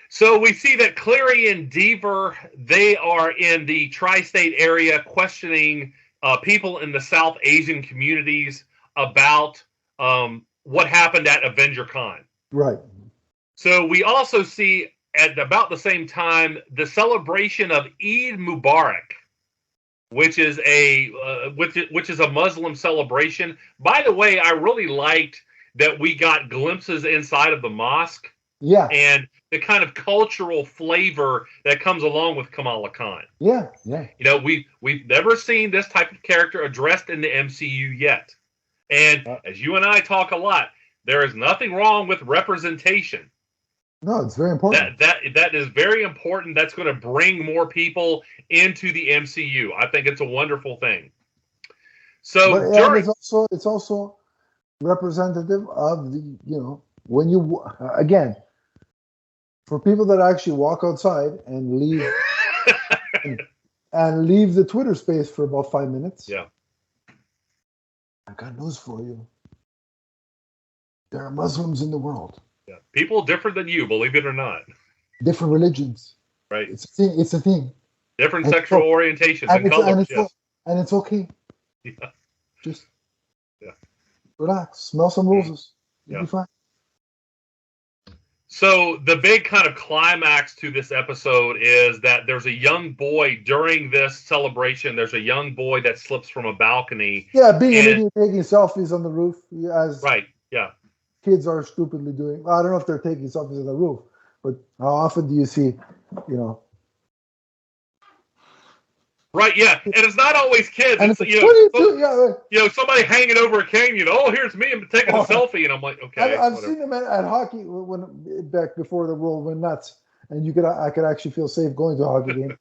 So we see that Clary and Deaver, they are in the tri-state area questioning people in the South Asian communities about what happened at AvengerCon. Right. So we also see at about the same time the celebration of Eid Mubarak, which is a Muslim celebration. By the way, I really liked that we got glimpses inside of the mosque. Yeah. And the kind of cultural flavor that comes along with Kamala Khan. Yeah. We've never seen this type of character addressed in the MCU yet. And as you and I talk a lot, there is nothing wrong with representation. No, it's very important. That is very important. That's going to bring more people into the MCU. I think it's a wonderful thing. So it's also representative of the, when you, again, for people that actually walk outside and leave and leave the Twitter space for about 5 minutes. Yeah. I got news for you. There are Muslims in the world. Yeah. People different than you, believe it or not. Different religions. Right. It's a thing. Different sexual orientations and colors. And it's okay. Yeah. Just relax. Smell some roses. You'll be fine. So the big kind of climax to this episode is that there's a young boy during this celebration. There's a young boy that slips from a balcony. Yeah, being an idiot taking selfies on the roof, as kids are stupidly doing. Well, I don't know if they're taking selfies on the roof, but how often do you see, Right, yeah, and it's not always kids. And it's somebody hanging over a canyon. Oh, here's me. I'm taking a selfie, and I'm like, okay. I've seen them at hockey when back before the world went nuts, and I could actually feel safe going to a hockey game.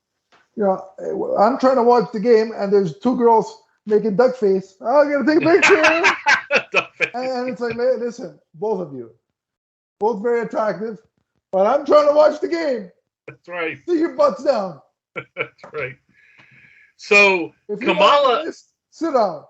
I'm trying to watch the game, and there's two girls making duck face. Oh, I gotta take a picture. and it's like, listen, both of you, both very attractive, but I'm trying to watch the game. That's right. See your butts down. That's right. So sit down.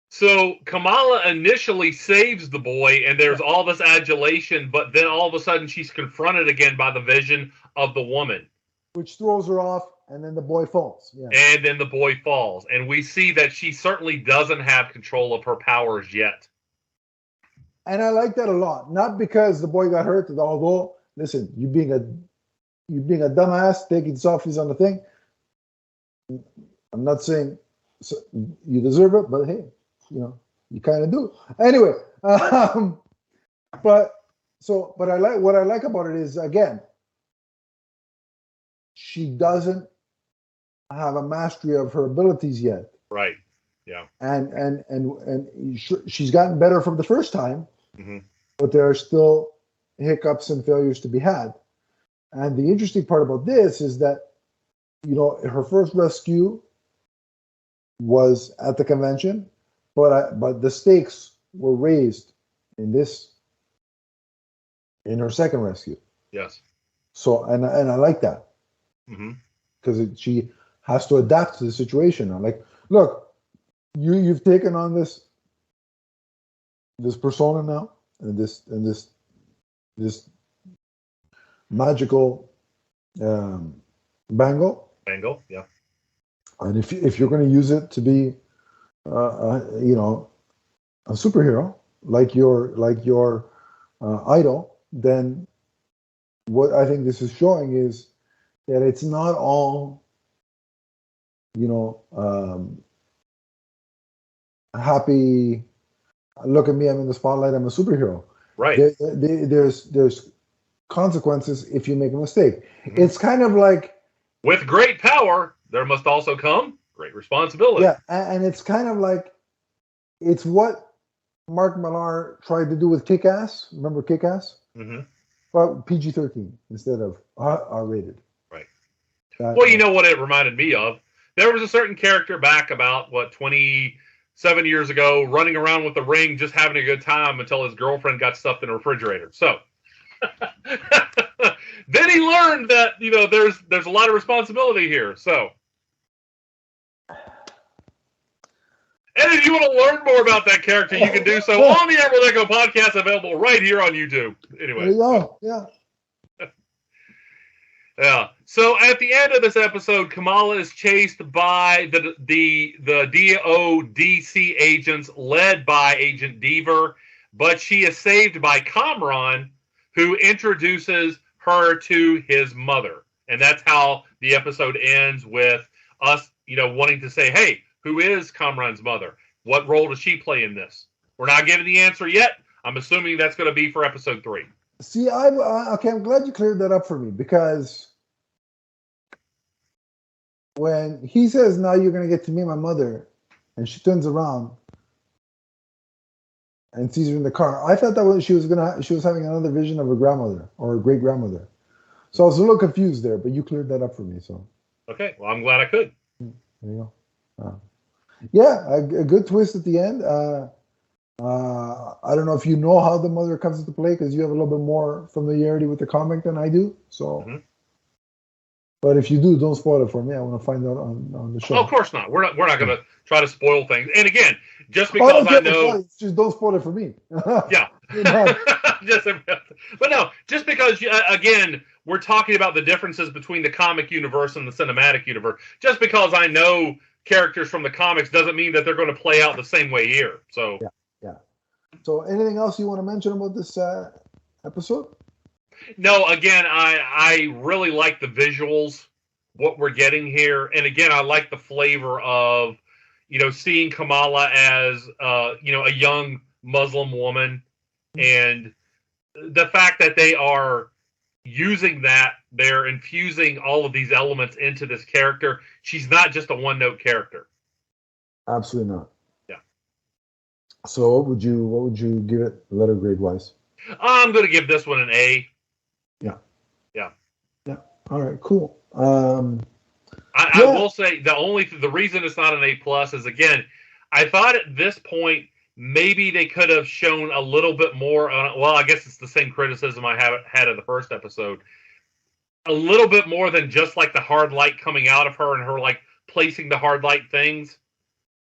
So Kamala initially saves the boy, and there's all this adulation, but then all of a sudden she's confronted again by the vision of the woman, which throws her off, and then the boy falls. Yeah. And then the boy falls, and we see that she certainly doesn't have control of her powers yet. And I like that a lot, not because the boy got hurt. Although, listen, you being a dumbass taking selfies on the thing. I'm not saying you deserve it, but hey, you kind of do. Anyway, but I like what I like about it is, again, she doesn't have a mastery of her abilities yet. Right. Yeah. And she's gotten better from the first time, but there are still hiccups and failures to be had. And the interesting part about this is that, her first rescue was at the convention, but the stakes were raised in her second rescue. Yes. So and I like that because she has to adapt to the situation. I'm like, look, you've taken on this persona now, and this magical bangle. Bangle, yeah. And if you're going to use it to be, a superhero like your idol, then what I think this is showing is that it's not all, happy. Look at me, I'm in the spotlight. I'm a superhero. Right. There's consequences if you make a mistake. Mm-hmm. It's kind of like, with great power, there must also come great responsibility. Yeah, and it's kind of like, it's what Mark Millar tried to do with Kick-Ass. Remember Kick-Ass? Mm-hmm. Well, PG-13 instead of R-rated. Right. Well, you know what it reminded me of? There was a certain character back about, 27 years ago, running around with a ring, just having a good time until his girlfriend got stuffed in a refrigerator. So then he learned that, there's a lot of responsibility here. So, and if you want to learn more about that character, you can do so on the Emerald Echo podcast, available right here on YouTube. Anyway. There you go. Yeah. Yeah. So at the end of this episode, Kamala is chased by the DODC agents led by Agent Deaver, but she is saved by Kamran, who introduces her to his mother. And that's how the episode ends, with us, wanting to say, hey, who is Kamran's mother? What role does she play in this? We're not getting the answer yet. I'm assuming that's going to be for episode 3. See, I'm glad you cleared that up for me, because when he says, now you're going to get to meet my mother, and she turns around and sees her in the car, I thought that she was having another vision of her grandmother or her great grandmother. So I was a little confused there, but you cleared that up for me. So okay, well, I'm glad I could. There you go. Yeah, a good twist at the end. I don't know if you know how the mother comes into play, because you have a little bit more familiarity with the comic than I do. So, but if you do, don't spoil it for me. I want to find out on the show. Oh, of course not. We're not going to try to spoil things. And again, just because I know, just don't spoil it for me. Yeah. But no, just because again, we're talking about the differences between the comic universe and the cinematic universe. Just because I know characters from the comics doesn't mean that they're going to play out the same way here. So yeah. So anything else you want to mention about this episode? No, again, I really like the visuals, what we're getting here. And again, I like the flavor of, seeing Kamala as, a young Muslim woman, and the fact that they are using that, they're infusing all of these elements into this character. She's not just a one-note character. Absolutely not. Yeah. So what would you give it letter grade wise? I'm going to give this one an A. Yeah. All right. Cool. I will say the reason it's not an A+ is, again, I thought at this point maybe they could have shown a little bit more. Well, I guess it's the same criticism I had of the first episode. A little bit more than just like the hard light coming out of her and her like placing the hard light things.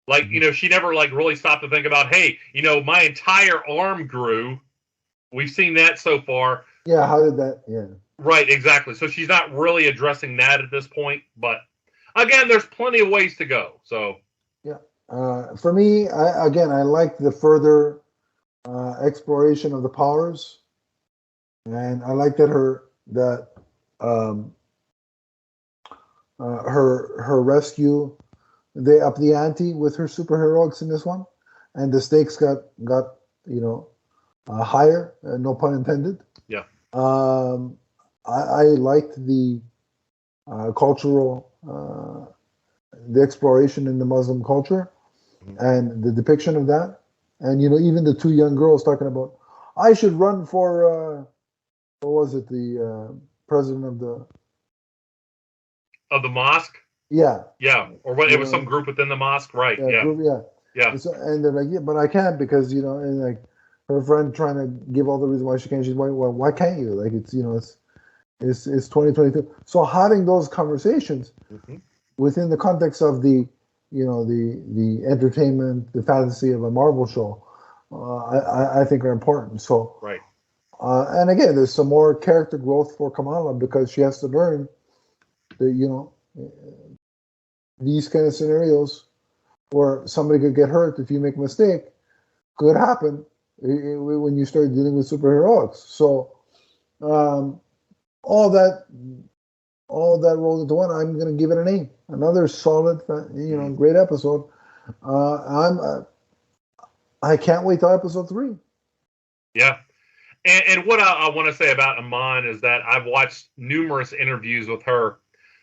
Like, she never like really stopped to think about, hey, my entire arm grew. We've seen that so far. Yeah. How did that? Yeah. Right, exactly. So she's not really addressing that at this point, but again, there's plenty of ways to go. So yeah, for me, I like the further exploration of the powers, and I like that her rescue, they up the ante with her superheroics in this one, and the stakes got higher. No pun intended. Yeah. I liked the cultural, the exploration in the Muslim culture, and the depiction of that. And, even the two young girls talking about, I should run for, what was it, the president of the mosque? Yeah. Yeah. Or what? It was some group within the mosque, right? Yeah. Group, yeah. And they're like, yeah, but I can't, because, and like her friend trying to give all the reasons why she can't. She's like, well, why can't you? Like, it's 2022. So having those conversations within the context of the entertainment, the fantasy of a Marvel show, I think are important. So right. And again, there's some more character growth for Kamala, because she has to learn that these kind of scenarios where somebody could get hurt if you make a mistake could happen when you start dealing with superheroics. So all that rolled into one, I'm going to give it an A. Another solid, great episode. I can't wait till episode 3. Yeah. And what I want to say about Iman is that I've watched numerous interviews with her.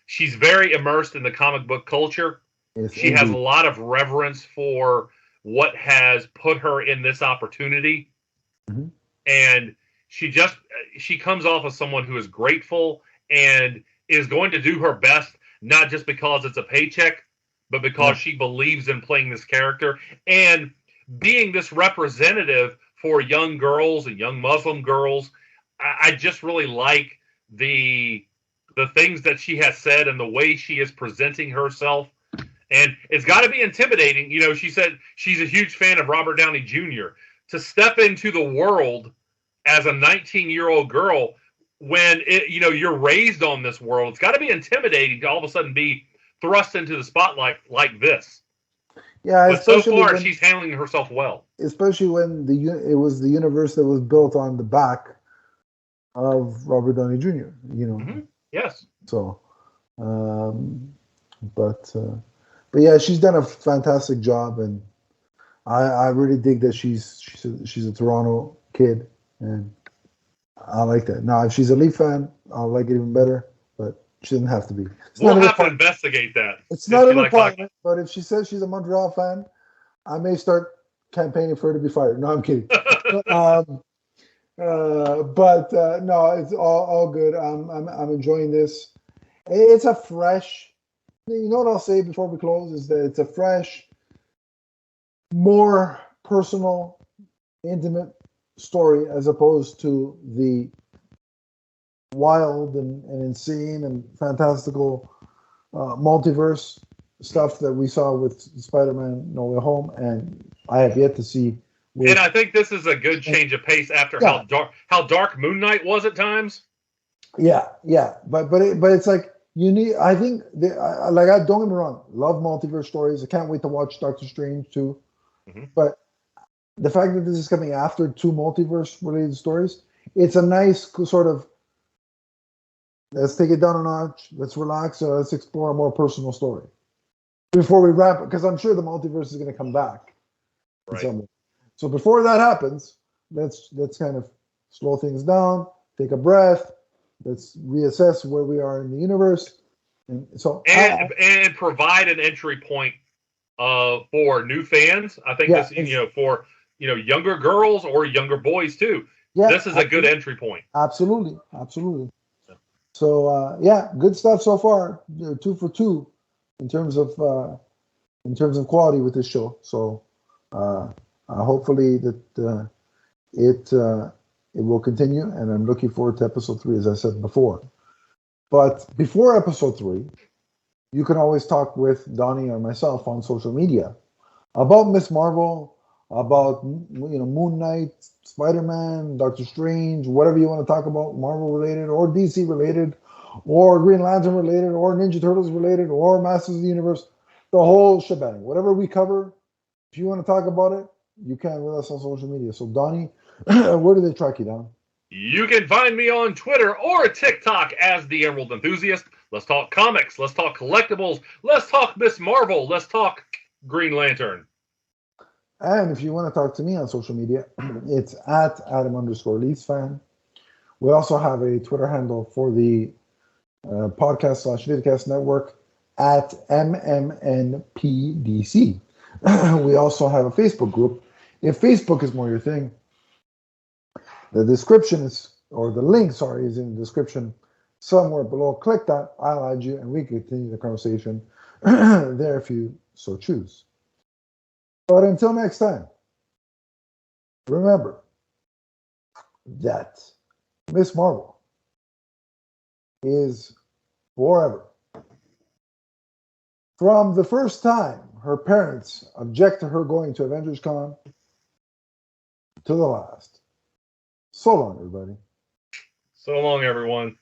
She's very immersed in the comic book culture. Yes, She has a indeed. lot of reverence for what has put her in this opportunity. Mhm. And she comes off as someone who is grateful and is going to do her best, not just because it's a paycheck, but because Yeah. she believes in playing this character and being this representative for young girls and young Muslim girls. I just really like the things that she has said and the way she is presenting herself. And it's got to be intimidating. You know, she said she's a huge fan of Robert Downey Jr. To step into the world as a 19-year-old girl when you're raised on this world. It's got to be intimidating to all of a sudden be thrust into the spotlight like this. Yeah, But so far, she's handling herself well. especially when it was the universe that was built on the back of Robert Downey Jr. Mm-hmm. Yes. So, but yeah, she's done a fantastic job, and I really dig that she's a Toronto kid, and I like that. Now, if she's a Leaf fan, I'll like it even better, but she doesn't have to be. We'll have to investigate that. It's not a requirement, but if she says she's a Montreal fan, I may start campaigning for her to be fired. No, I'm kidding. But no, it's all good. I'm enjoying this. It's a fresh. You know what I'll say before we close is that it's a fresh, more personal, intimate story as opposed to the wild and insane and fantastical multiverse stuff that we saw with Spider-Man No Way Home, and I have yet to see. And I think this is a good change of pace after how dark Moon Knight was at times. Yeah, but it's like you need. I think don't get me wrong, love multiverse stories. I can't wait to watch Doctor Strange too. Mm-hmm. But the fact that this is coming after two multiverse related stories, it's a nice sort of let's take it down a notch, let's relax, let's explore a more personal story before we wrap it, because I'm sure the multiverse is going to come back. Right. So before that happens, let's kind of slow things down, take a breath, let's reassess where we are in the universe, and provide an entry point for new fans. I think this, for younger girls or younger boys too. Yeah, this is a good entry point. Absolutely. So good stuff so far. 2 for 2 in terms of quality with this show. So hopefully that it will continue, and I'm looking forward to episode 3, as I said before. But before episode 3, you can always talk with Donnie or myself on social media about Miss Marvel, about Moon Knight, Spider-Man, Doctor Strange, whatever you want to talk about, Marvel related or DC related, or Green Lantern related, or Ninja Turtles related, or Masters of the Universe, the whole shebang. Whatever we cover, if you want to talk about it, you can with us on social media. So Donnie, where do they track you down? You can find me on Twitter or TikTok as the Emerald Enthusiast. Let's talk comics. Let's talk collectibles. Let's talk Miss Marvel. Let's talk Green Lantern. And if you want to talk to me on social media, it's at Adam_LeafsFan. We also have a Twitter handle for the podcast/vidcast network at MMNPDC. We also have a Facebook group. If Facebook is more your thing, the description is in the description somewhere below. Click that, I'll add you, and we can continue the conversation there if you so choose. But until next time, remember that Miss Marvel is forever. From the first time her parents object to her going to Avengers Con to the last. So long, everybody. So long, everyone.